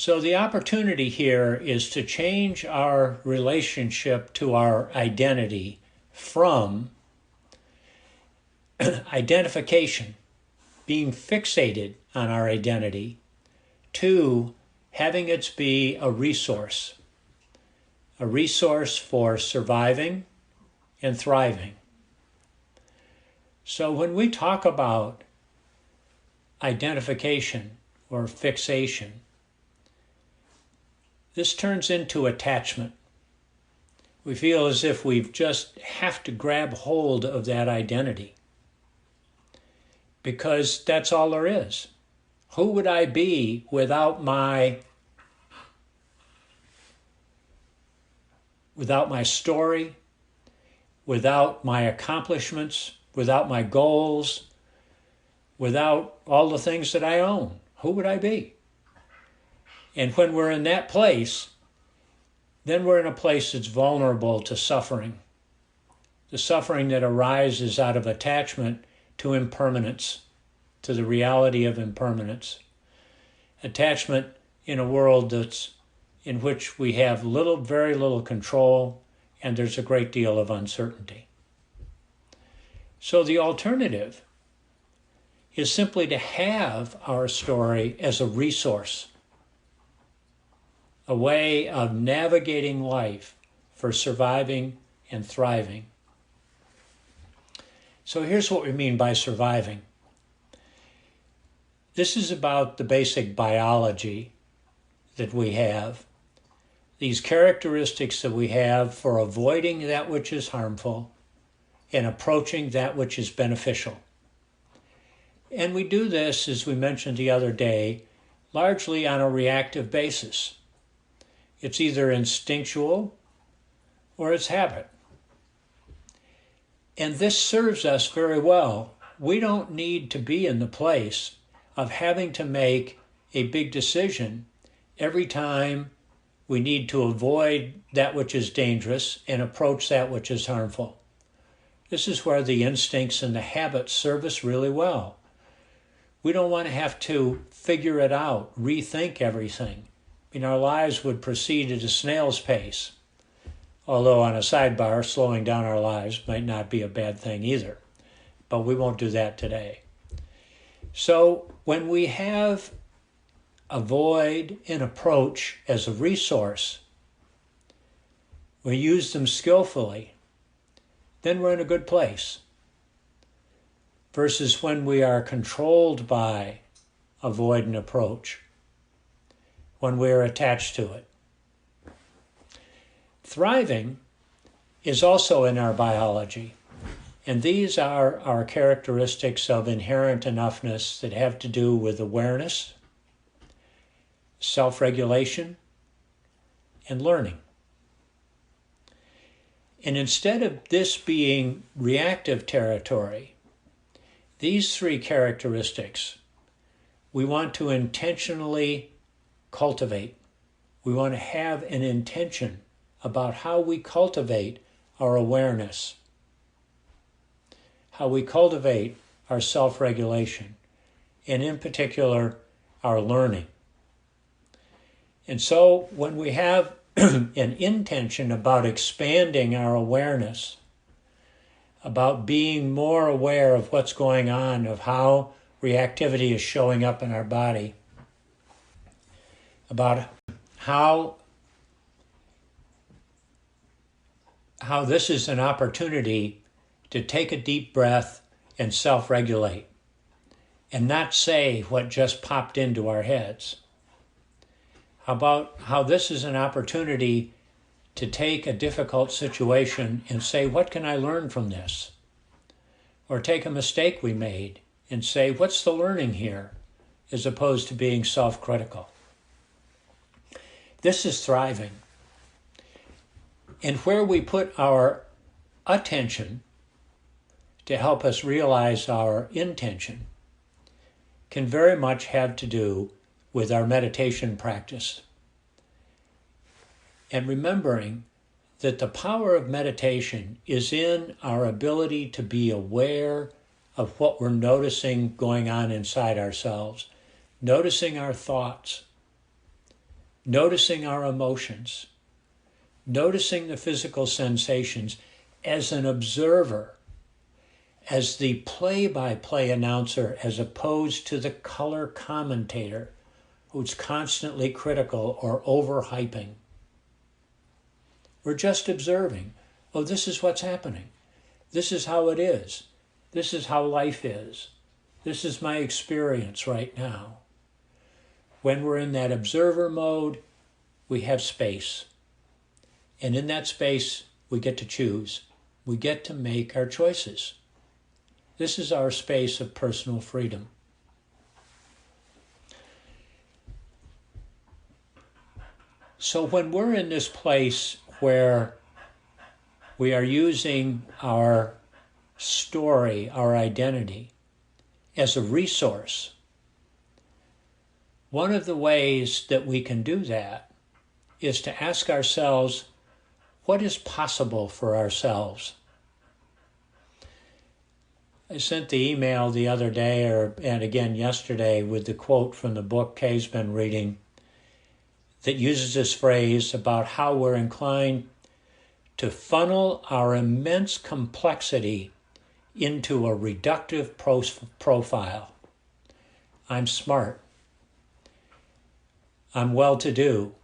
So the opportunity here is to change our relationship to our identity from identification, being fixated on our identity, to having it be a resource for surviving and thriving. So when we talk about identification or fixation, this turns into attachment. We feel as if we just have to grab hold of that identity because that's all there is. Who would I be without my story, without my accomplishments, without my goals, without all the things that I own? Who would I be? And when we're in that place, then we're in a place that's vulnerable to suffering. The suffering that arises out of attachment to impermanence, to the reality of impermanence. Attachment in a world in which we have very little control, and there's a great deal of uncertainty. So the alternative is simply to have our story as a resource, a way of navigating life for surviving and thriving. So here's what we mean by surviving. This is about the basic biology that we have, these characteristics that we have for avoiding that which is harmful and approaching that which is beneficial. And we do this, as we mentioned the other day, largely on a reactive basis. It's either instinctual or it's habit. And this serves us very well. We don't need to be in the place of having to make a big decision every time we need to avoid that which is dangerous and approach that which is harmful. This is where the instincts and the habits serve us really well. We don't want to have to figure it out, rethink everything. Our lives would proceed at a snail's pace. Although on a sidebar, slowing down our lives might not be a bad thing either. But we won't do that today. So when we have avoid and approach as a resource, we use them skillfully, then we're in a good place. Versus when we are controlled by avoid and approach, when we're attached to it. Thriving is also in our biology, and these are our characteristics of inherent enoughness that have to do with awareness, self-regulation, and learning. And instead of this being reactive territory, these three characteristics we want to intentionally cultivate. We want to have an intention about how we cultivate our awareness, how we cultivate our self-regulation, and in particular, our learning. And so when we have an intention about expanding our awareness, about being more aware of what's going on, of how reactivity is showing up in our body, about how this is an opportunity to take a deep breath and self-regulate and not say what just popped into our heads. About how this is an opportunity to take a difficult situation and say, what can I learn from this? Or take a mistake we made and say, what's the learning here? As opposed to being self-critical. This is thriving. And where we put our attention to help us realize our intention can very much have to do with our meditation practice. And remembering that the power of meditation is in our ability to be aware of what we're noticing going on inside ourselves, noticing our thoughts, noticing our emotions, noticing the physical sensations as an observer, as the play-by-play announcer, as opposed to the color commentator who's constantly critical or overhyping. We're just observing. Oh, this is what's happening. This is how it is. This is how life is. This is my experience right now. When we're in that observer mode, we have space. And in that space, we get to choose. We get to make our choices. This is our space of personal freedom. So when we're in this place where we are using our story, our identity, as a resource, one of the ways that we can do that is to ask ourselves, what is possible for ourselves? I sent the email the other day, and again yesterday, with the quote from the book Kay's been reading that uses this phrase about how we're inclined to funnel our immense complexity into a reductive profile. I'm smart. I'm well-to-do.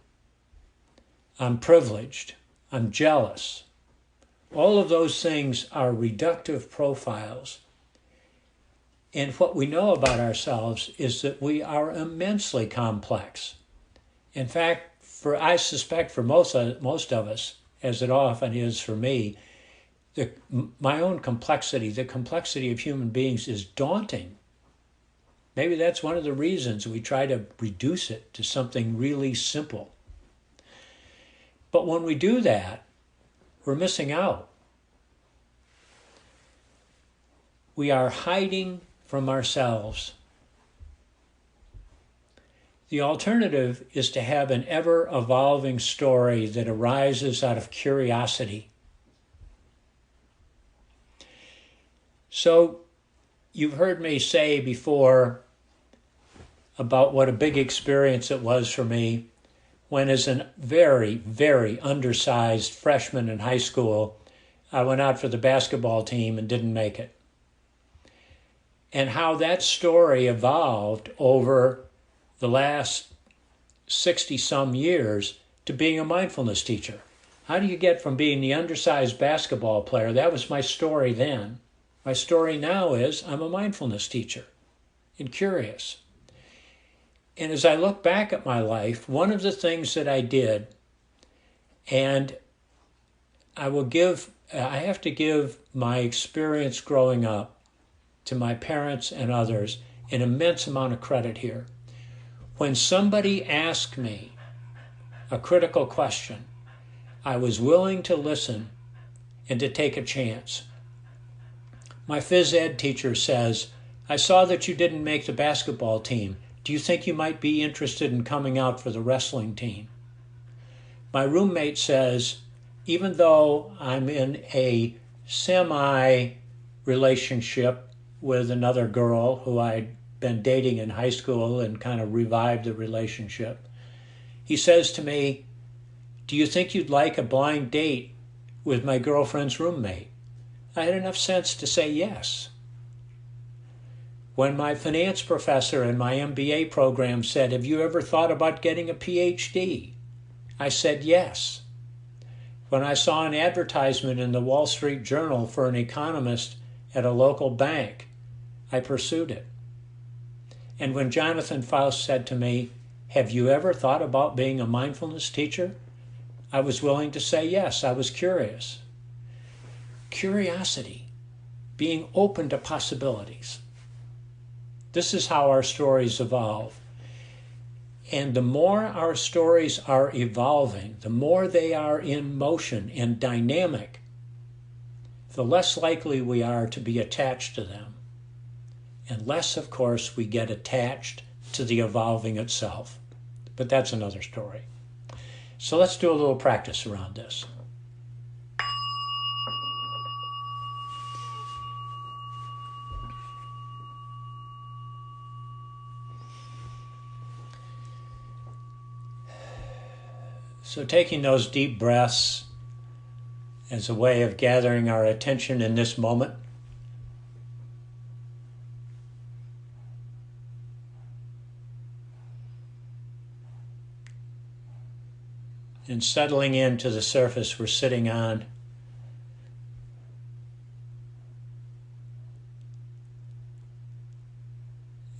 I'm privileged. I'm jealous. All of those things are reductive profiles. And what we know about ourselves is that we are immensely complex. In fact, I suspect for most of us, as it often is for me, my own complexity, the complexity of human beings, is daunting. Maybe that's one of the reasons we try to reduce it to something really simple. But when we do that, we're missing out. We are hiding from ourselves. The alternative is to have an ever-evolving story that arises out of curiosity. So, you've heard me say before about what a big experience it was for me when, as a very, very undersized freshman in high school, I went out for the basketball team and didn't make it. And how that story evolved over the last 60-some years to being a mindfulness teacher. How do you get from being the undersized basketball player? That was my story then. My story now is I'm a mindfulness teacher and curious. And as I look back at my life, one of the things that I did, and I have to give my experience growing up to my parents and others an immense amount of credit here. When somebody asked me a critical question, I was willing to listen and to take a chance. My phys ed teacher says, I saw that you didn't make the basketball team. Do you think you might be interested in coming out for the wrestling team? My roommate says, even though I'm in a semi-relationship with another girl who I'd been dating in high school and kind of revived the relationship, he says to me, do you think you'd like a blind date with my girlfriend's roommate? I had enough sense to say yes. When my finance professor in my MBA program said, have you ever thought about getting a PhD? I said yes. When I saw an advertisement in the Wall Street Journal for an economist at a local bank, I pursued it. And when Jonathan Faust said to me, have you ever thought about being a mindfulness teacher? I was willing to say yes. I was curious. Curiosity, being open to possibilities. This is how our stories evolve. And the more our stories are evolving, the more they are in motion and dynamic, the less likely we are to be attached to them. Unless, of course, we get attached to the evolving itself. But that's another story. So let's do a little practice around this. So taking those deep breaths as a way of gathering our attention in this moment. And settling into the surface we're sitting on.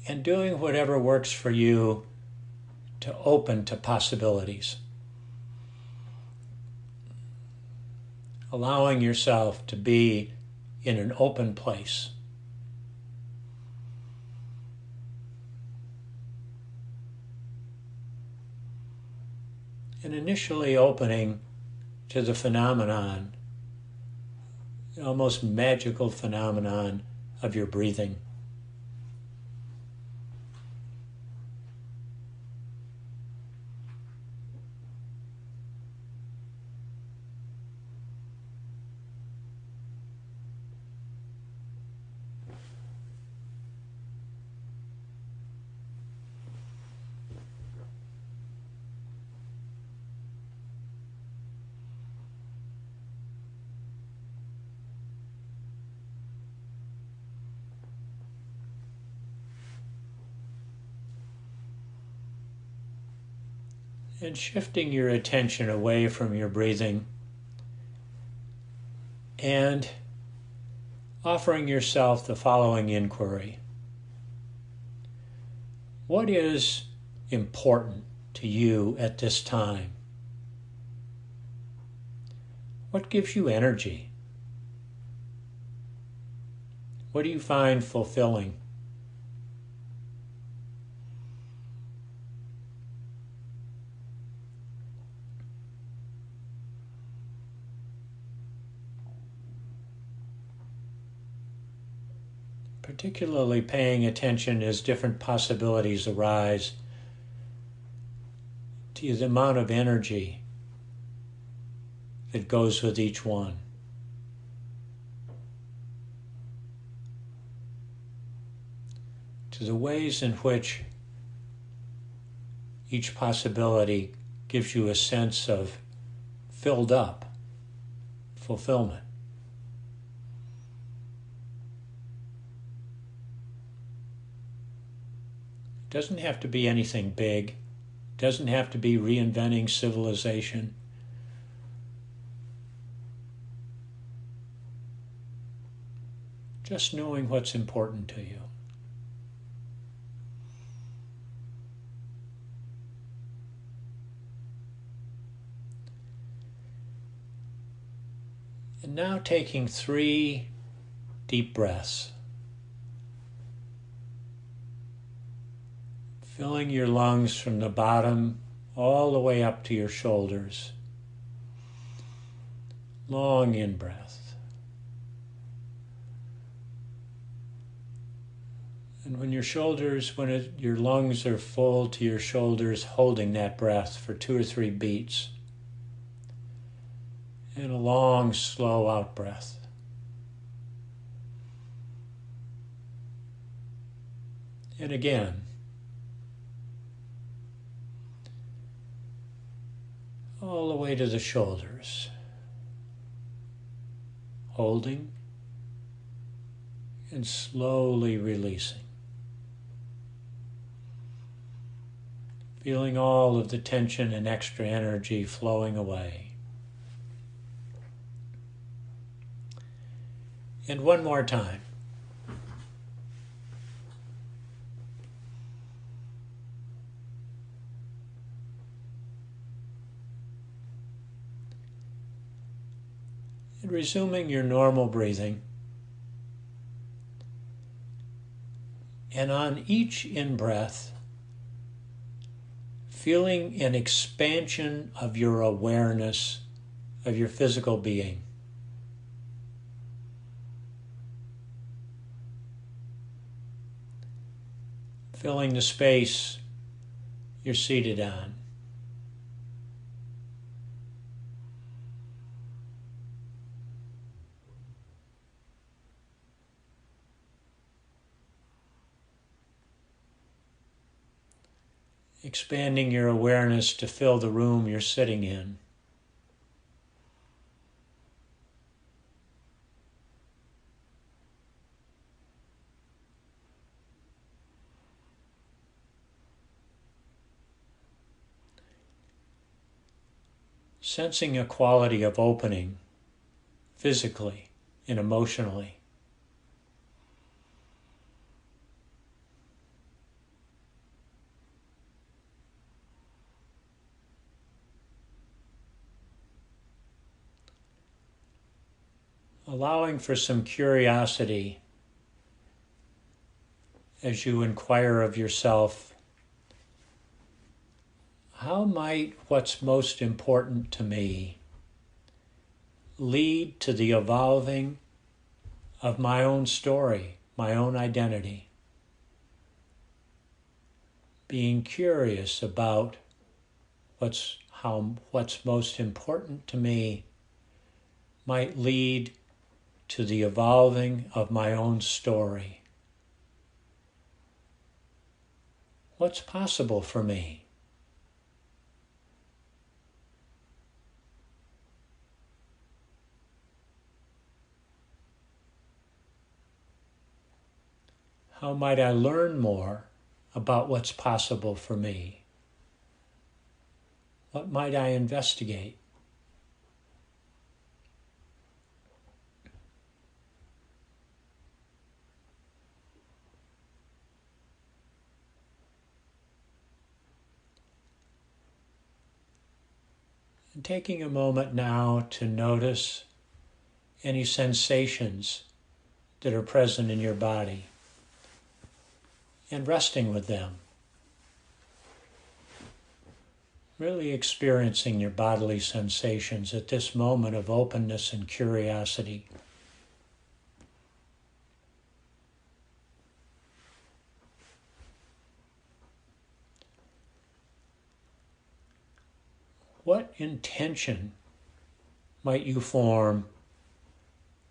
And doing whatever works for you to open to possibilities. Allowing yourself to be in an open place. And initially opening to the phenomenon, the almost magical phenomenon of your breathing. And shifting your attention away from your breathing and offering yourself the following inquiry. What is important to you at this time? What gives you energy? What do you find fulfilling? Particularly paying attention as different possibilities arise to the amount of energy that goes with each one. To the ways in which each possibility gives you a sense of filled up, fulfillment. It doesn't have to be anything big. It doesn't have to be reinventing civilization. Just knowing what's important to you. And now taking 3 deep breaths. Filling your lungs from the bottom all the way up to your shoulders. Long in-breath. And when your lungs are full to your shoulders, holding that breath for 2 or 3 beats. And a long, slow out-breath. And again. All the way to the shoulders. Holding and slowly releasing. Feeling all of the tension and extra energy flowing away. And one more time. And resuming your normal breathing. And on each in-breath, feeling an expansion of your awareness of your physical being. Filling the space you're seated on. expanding your awareness to fill the room you're sitting in. Sensing a quality of opening physically and emotionally. Allowing for some curiosity as you inquire of yourself, how might what's most important to me lead to the evolving of my own story, my own identity? Being curious about what's most important to me might lead to the evolving of my own story. What's possible for me? How might I learn more about what's possible for me? What might I investigate? And taking a moment now to notice any sensations that are present in your body and resting with them. Really experiencing your bodily sensations at this moment of openness and curiosity. What intention might you form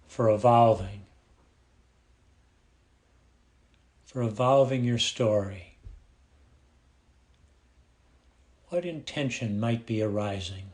for evolving your story? What intention might be arising?